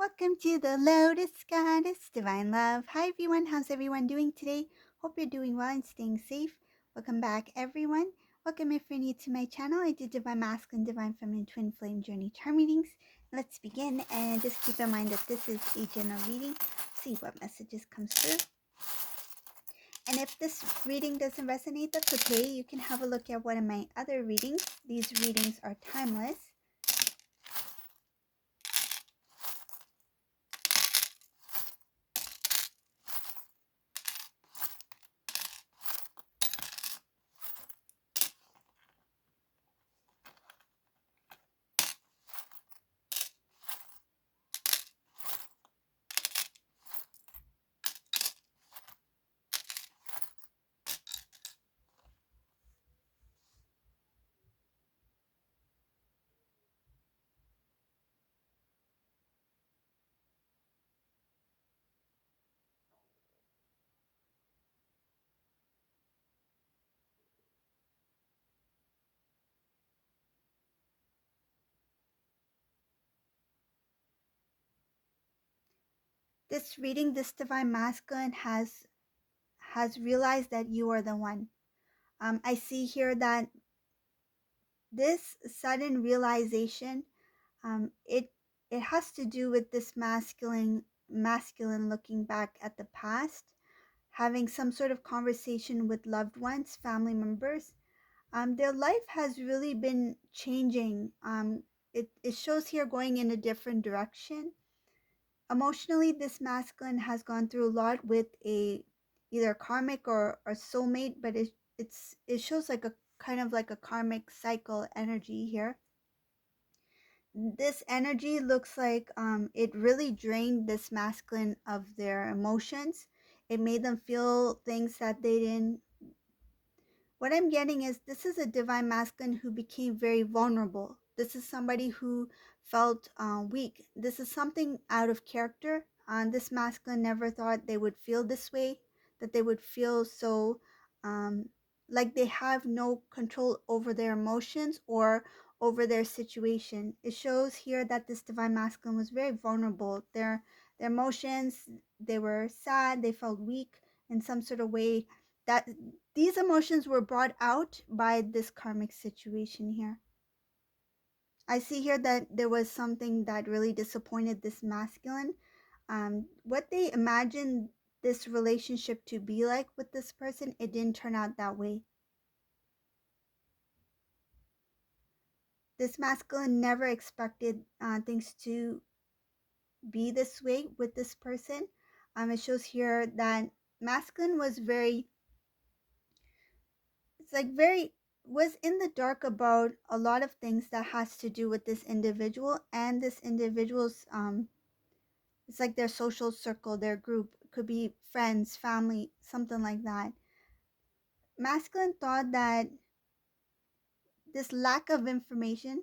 Welcome to the Lotus Goddess Divine Love. Hi everyone, how's everyone doing today? Hope you're doing well and staying safe. Welcome back everyone. Welcome if you're new to my channel. I do Divine Masculine, Divine Feminine, Twin Flame Journey Charm readings. Let's begin and just keep in mind that this is a general reading. See what messages comes through. And if this reading doesn't resonate, that's okay. You can have a look at one of my other readings. These readings are timeless. This reading, this Divine Masculine has realized that you are the one. I see here that this sudden realization, it has to do with this masculine looking back at the past, having some sort of conversation with loved ones, family members. Their life has really been changing. It shows here going in a different direction. Emotionally, this masculine has gone through a lot with a either karmic or soulmate, but it shows like a kind of like a karmic cycle energy here. This energy looks like it really drained this masculine of their emotions. It made them feel things that they didn't. What I'm getting is this is a divine masculine who became very vulnerable. This is somebody who felt weak. This is something out of character. This masculine never thought they would feel this way, that they would feel so um, like they have no control over their emotions or over their situation. It shows here that this divine masculine was very vulnerable. Their emotions, they were sad, they felt weak in some sort of way, that these emotions were brought out by this karmic situation here. I see here that there was something that really disappointed this masculine. What they imagined this relationship to be like with this person, it didn't turn out that way. This masculine never expected things to be this way with this person. It shows here that masculine was very, it's like very, was in the dark about a lot of things that has to do with this individual and this individual's it's like their social circle, their group. It could be friends, family, something like that. Masculine thought that this lack of information,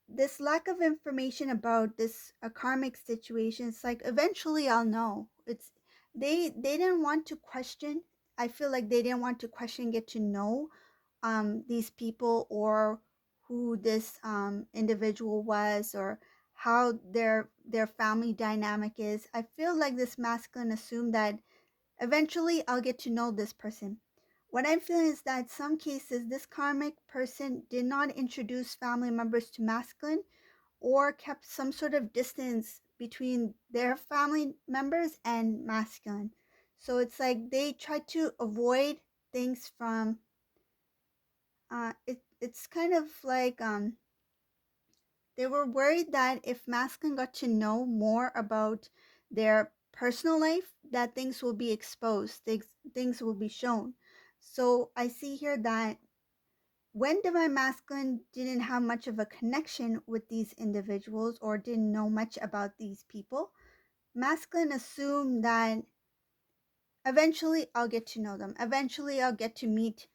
this lack of information about this karmic situation, it's like eventually I'll know. It's they didn't want to question. I feel like they didn't want to question, get to know these people, or who this individual was, or how their family dynamic is. I feel like this masculine assumed that eventually I'll get to know this person. What I'm feeling is that some cases this karmic person did not introduce family members to masculine, or kept some sort of distance between their family members and masculine. So it's like they tried to avoid things from it's kind of like they were worried that if masculine got to know more about their personal life, that things will be exposed, things will be shown. So I see here that when divine masculine didn't have much of a connection with these individuals or didn't know much about these people, masculine assumed that eventually I'll get to know them, eventually I'll get to meet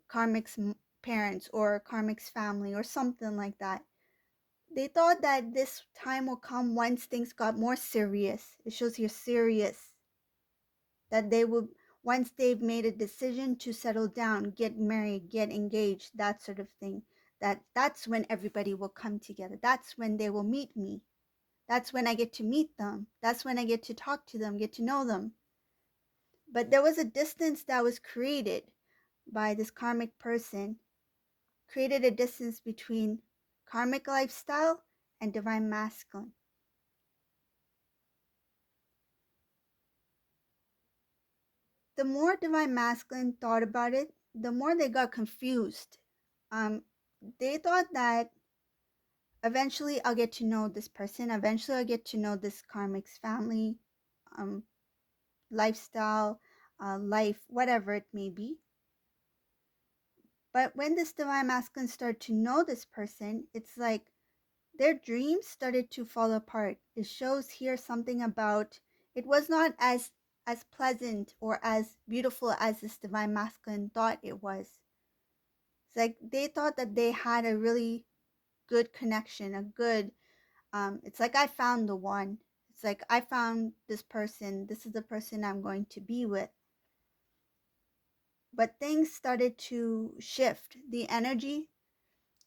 karmic's parents or karmic's family or something like that. They thought that this time will come once things got more serious. It shows you're serious. That they will, once they've made a decision to settle down, get married, get engaged, that sort of thing, that's when everybody will come together. That's when they will meet me. That's when I get to meet them. That's when I get to talk to them, get to know them. But there was a distance that was created by this karmic person, created a distance between karmic lifestyle and divine masculine. The more divine masculine thought about it, the more they got confused. Um, they thought that eventually I'll get to know this person. Eventually I'll get to know this karmic's family, um, lifestyle, life, whatever it may be. But when this divine masculine started to know this person, it's like their dreams started to fall apart. It shows here something about it was not as pleasant or as beautiful as this divine masculine thought it was. It's like they thought that they had a really good connection, a good it's like I found the one. It's like I found this person. This is the person I'm going to be with. But things started to shift. The energy,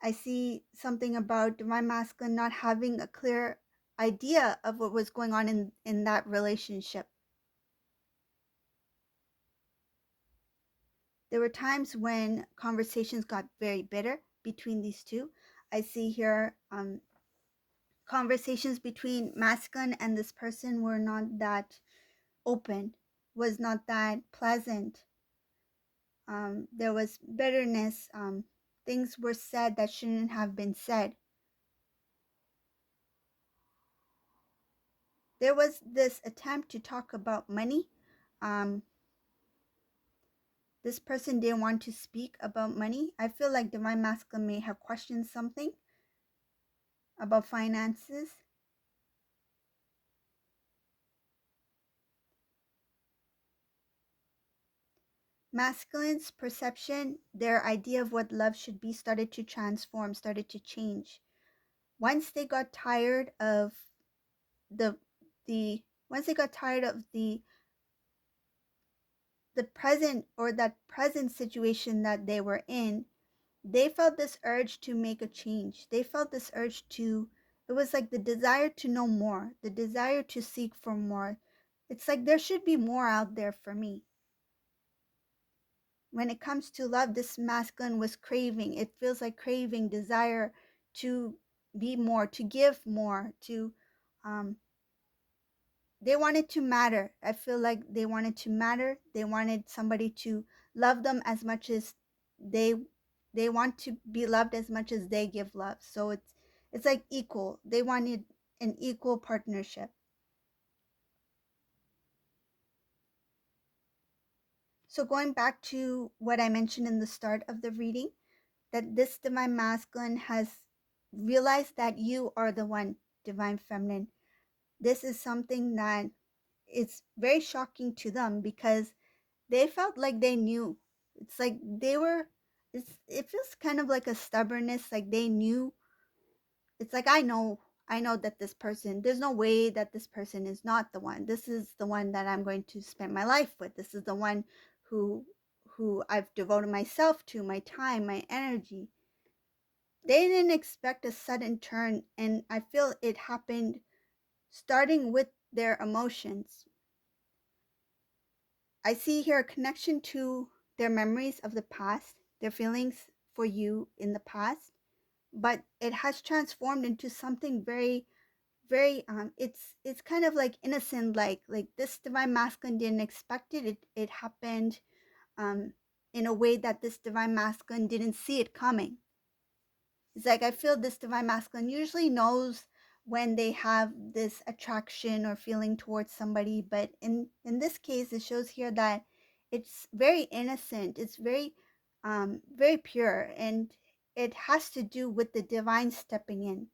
I see something about divine masculine not having a clear idea of what was going on in that relationship. There were times when conversations got very bitter between these two. I see here conversations between masculine and this person were not that open, was not that pleasant. There was bitterness. Things were said that shouldn't have been said. There was this attempt to talk about money. Um, this person didn't want to speak about money. I feel like divine masculine may have questioned something about finances. Masculine's perception, their idea of what love should be, started to transform, started to change. Once they got tired of the the once they got tired of the present or that present situation that they were in, they felt this urge to make a change. They felt this urge to, it was like the desire to know more, the desire to seek for more. It's like there should be more out there for me. When it comes to love, this masculine was craving. It feels like craving, desire to be more, to give more, to um, they wanted to matter. I feel like they wanted to matter. They wanted somebody to love them as much as they they want to be loved as much as they give love. So it's like equal. They wanted an equal partnership. So going back to what I mentioned in the start of the reading, that this divine masculine has realized that you are the one divine feminine. This is something that is very shocking to them because they felt like they knew. It's like they were, it feels kind of like a stubbornness, like they knew. It's like I know that this person, there's no way that this person is not the one. This is the one that I'm going to spend my life with. This is the one who I've devoted myself to, my time, my energy. They didn't expect a sudden turn, and I feel it happened starting with their emotions. I see here a connection to their memories of the past, their feelings for you in the past, but it has transformed into something very, very it's kind of like innocent, like this divine masculine didn't expect it. It happened in a way that this divine masculine didn't see it coming. It's like I feel this divine masculine usually knows when they have this attraction or feeling towards somebody, but in this case, it shows here that it's very innocent. It's very very pure, and it has to do with the divine stepping in.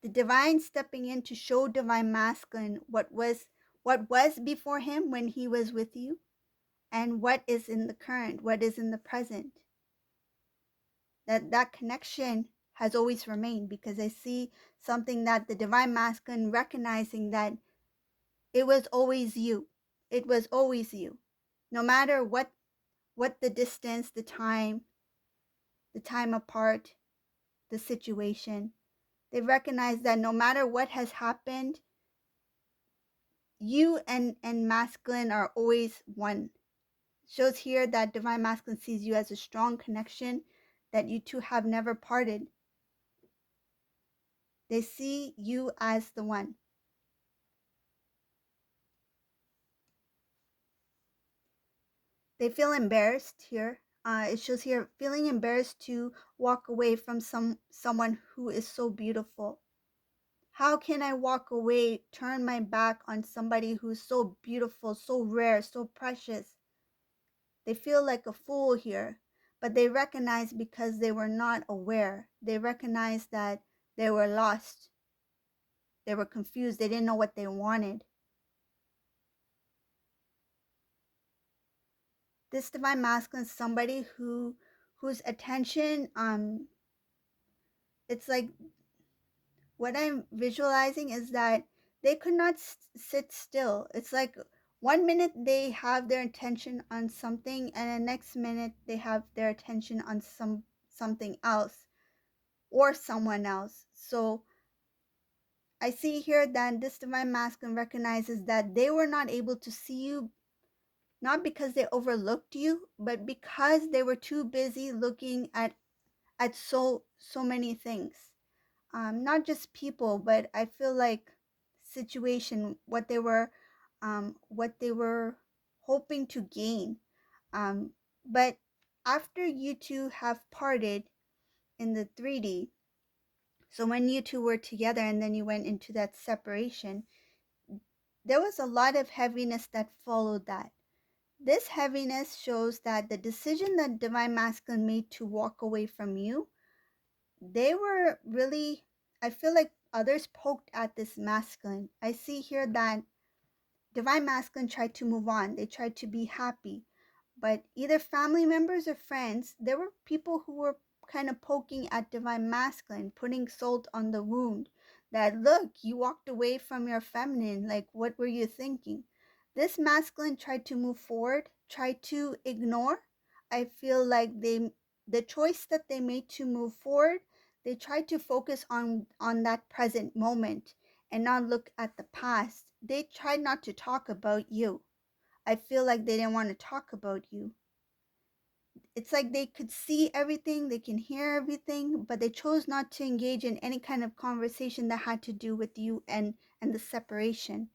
The divine stepping in to show divine masculine what was before him when he was with you, and what is in the current, what is in the present. That connection has always remained, because I see something that the divine masculine recognizing that it was always you. It was always you. No matter what the distance, the time apart, the situation. They recognize that no matter what has happened, you and masculine are always one. It shows here that divine masculine sees you as a strong connection, that you two have never parted. They see you as the one. They feel embarrassed here. It shows here feeling embarrassed to walk away from someone who is so beautiful. How can I walk away, turn my back on somebody who's so beautiful, so rare, so precious? They feel like a fool here, but they recognize because they were not aware. They recognize that they were lost. They were confused. They didn't know what they wanted. This divine masculine is somebody whose attention, it's like what I'm visualizing is that they could not sit still. It's like one minute they have their attention on something, and the next minute they have their attention on something else or someone else. So I see here that this divine masculine recognizes that they were not able to see you, not because they overlooked you, but because they were too busy looking at so many things. Not just people, but I feel like situation, what they were hoping to gain. But after you two have parted in the 3D, so when you two were together and then you went into that separation, there was a lot of heaviness that followed that. This heaviness shows that the decision that divine masculine made to walk away from you, they were really, I feel like others poked at this masculine. I see here that divine masculine tried to move on. They tried to be happy. But either family members or friends, there were people who were kind of poking at divine masculine, putting salt on the wound. That, look, you walked away from your feminine. Like, what were you thinking? This masculine tried to move forward, tried to ignore. I feel like the choice that they made to move forward, they tried to focus on that present moment and not look at the past. They tried not to talk about you. I feel like they didn't want to talk about you. It's like they could see everything, they can hear everything, but they chose not to engage in any kind of conversation that had to do with you and the separation.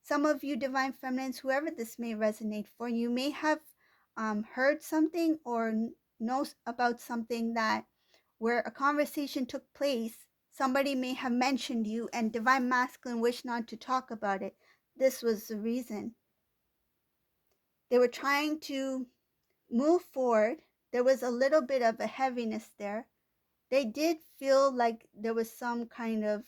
Some of you divine feminines, whoever this may resonate for, you may have heard something or knows about something that where a conversation took place, somebody may have mentioned you and divine masculine wished not to talk about it. This was the reason. They were trying to move forward. There was a little bit of a heaviness there. They did feel like there was some kind of,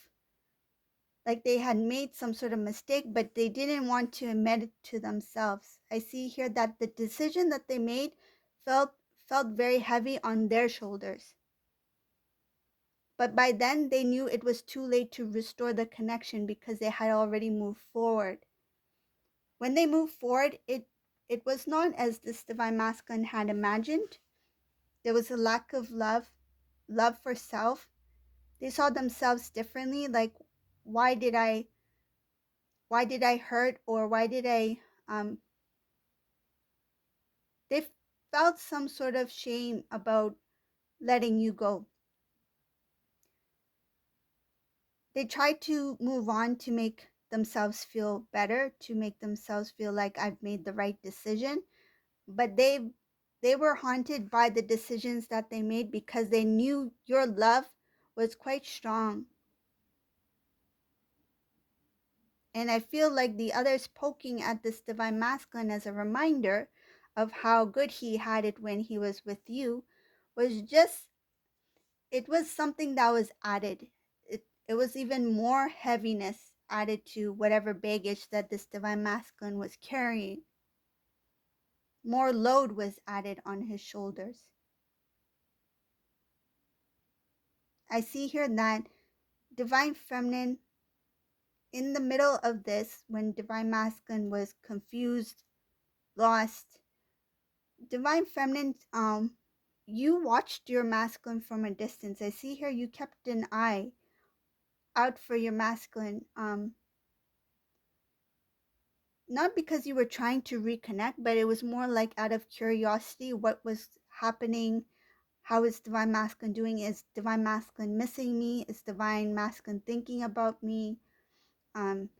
like they had made some sort of mistake, but they didn't want to admit it to themselves. I see here that the decision that they made felt very heavy on their shoulders. But by then they knew it was too late to restore the connection because they had already moved forward. When they moved forward, it was not as this divine masculine had imagined. There was a lack of love for self. They saw themselves differently, like why did I hurt, or why did they felt some sort of shame about letting you go. They tried to move on to make themselves feel better, to make themselves feel like I've made the right decision, but they were haunted by the decisions that they made because they knew your love was quite strong. And I feel like the others poking at this divine masculine as a reminder of how good he had it when he was with you was just, it was something that was added. It was even more heaviness added to whatever baggage that this divine masculine was carrying. More load was added on his shoulders. I see here that divine feminine, in the middle of this, when divine masculine was confused, lost, divine feminine you watched your masculine from a distance. I see here you kept an eye out for your masculine, not because you were trying to reconnect, but it was more like out of curiosity what was happening. How is divine masculine doing? Is divine masculine missing me? Is divine masculine thinking about me?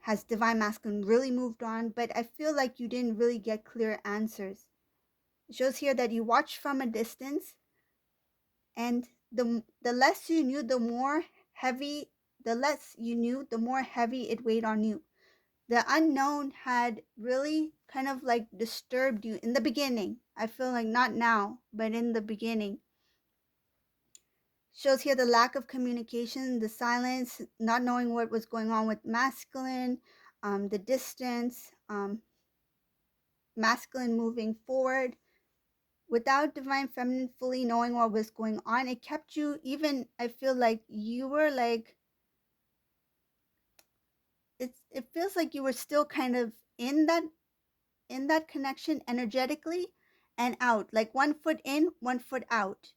Has divine masculine really moved on? But I feel like you didn't really get clear answers. It shows here that you watched from a distance, and the less you knew, the less you knew, the more heavy it weighed on you. The unknown had really kind of like disturbed you in the beginning. I feel like not now, but in the beginning. Shows here the lack of communication, the silence, not knowing what was going on with masculine, the distance, masculine moving forward. Without divine feminine fully knowing what was going on, it kept you, even I feel like you were like, it feels like you were still kind of in that connection energetically and out, like one foot in, one foot out.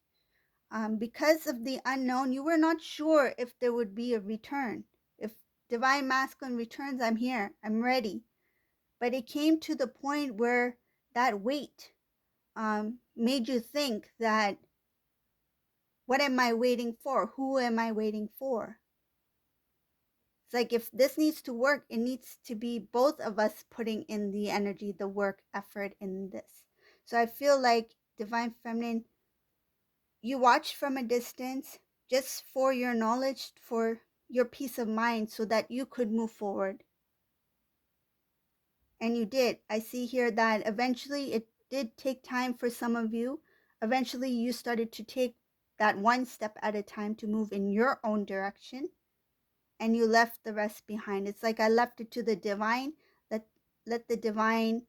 Because of the unknown, you were not sure if there would be a return. If divine masculine returns, I'm here, I'm ready. But it came to the point where that weight made you think that, what am I waiting for? Who am I waiting for? It's like, if this needs to work, it needs to be both of us putting in the energy, the work, effort in this. So I feel like divine feminine, you watch from a distance just for your knowledge, for your peace of mind, so that you could move forward. And you did. I see here that eventually it did take time for some of you. Eventually you started to take that one step at a time to move in your own direction, and you left the rest behind. It's like I left it to the divine. Let the divine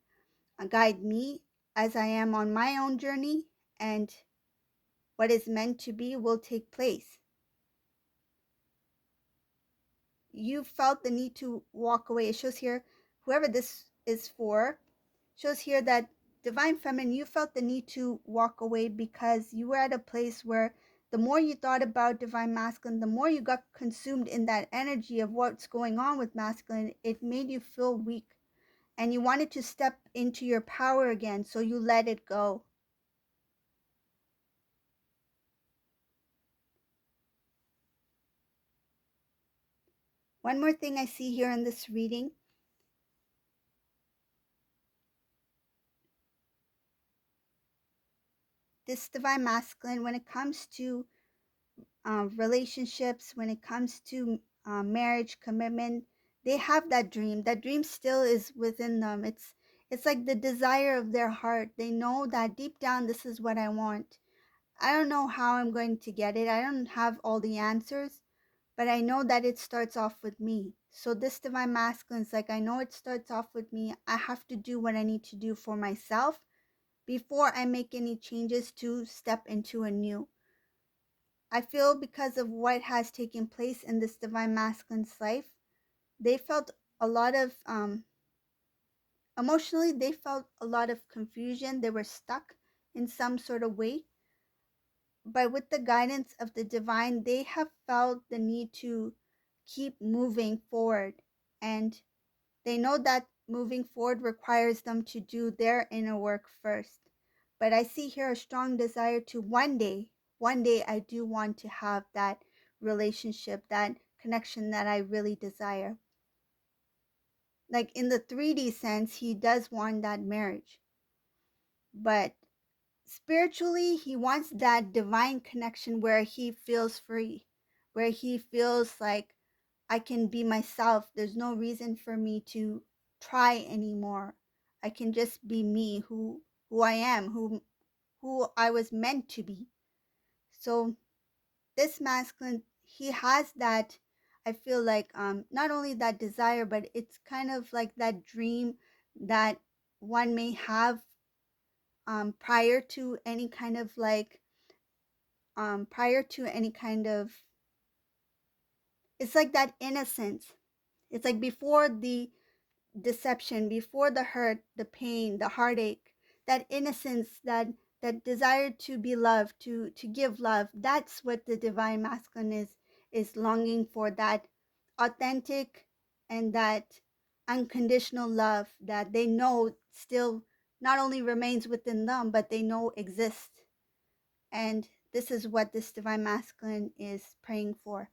guide me as I am on my own journey, and what is meant to be will take place. You felt the need to walk away. It shows here, whoever this is for, shows here that divine feminine, you felt the need to walk away because you were at a place where the more you thought about divine masculine, the more you got consumed in that energy of what's going on with masculine. It made you feel weak, and you wanted to step into your power again, so you let it go. One more thing I see here in this reading, this divine masculine, when it comes to relationships, when it comes to marriage, commitment, they have that dream. That dream still is within them. It's like the desire of their heart. They know that deep down, this is what I want. I don't know how I'm going to get it. I don't have all the answers, but I know that it starts off with me. So this divine masculine is like, I know it starts off with me. I have to do what I need to do for myself before I make any changes to step into a new. I feel because of what has taken place in this divine masculine's life, they felt a lot of, emotionally, they felt a lot of confusion. They were stuck in some sort of way. But with the guidance of the divine, they have felt the need to keep moving forward. And they know that moving forward requires them to do their inner work first. But I see here a strong desire to one day, I do want to have that relationship, that connection that I really desire. Like in the 3D sense, he does want that marriage. But spiritually, he wants that divine connection where he feels free, where he feels like, I can be myself. There's no reason for me to try anymore. I can just be me, who I am, who I was meant to be. So this masculine, he has that, I feel like, not only that desire, but it's kind of like that dream that one may have, prior to any kind of like, prior to any kind of, it's like that innocence. It's like before the deception, before the hurt, the pain, the heartache, that innocence, that desire to be loved, to give love. That's what the divine masculine is longing for, that authentic and that unconditional love that they know still not only remains within them, but they know exists. And this is what this divine masculine is praying for.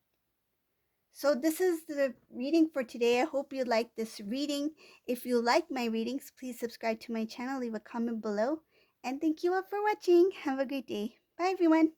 So this is the reading for today. I hope you like this reading. If you like my readings, please subscribe to my channel, leave a comment below. And thank you all for watching. Have a great day. Bye everyone.